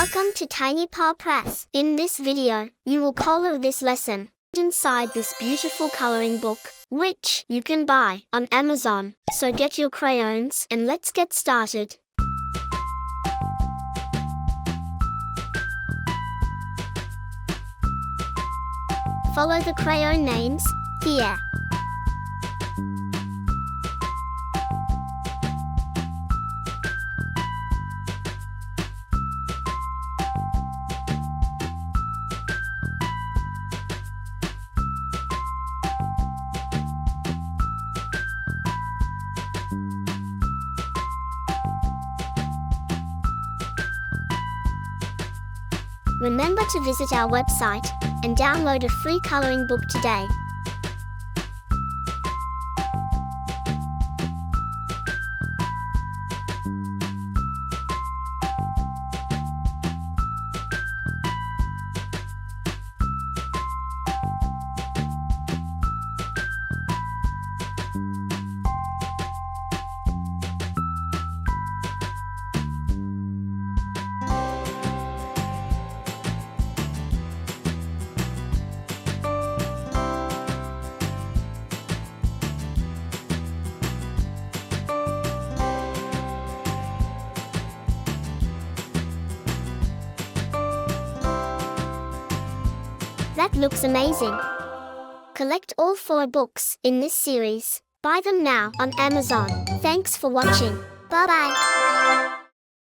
Welcome to Tiny Paw Press. In this video, you will color this lesson inside this beautiful coloring book, which you can buy on Amazon. So get your crayons and let's get started. Follow the crayon names here. Remember to visit our website and download a free coloring book today. That looks amazing. Collect all 4 books in this series. Buy them now on Amazon. Thanks for watching. Bye-bye.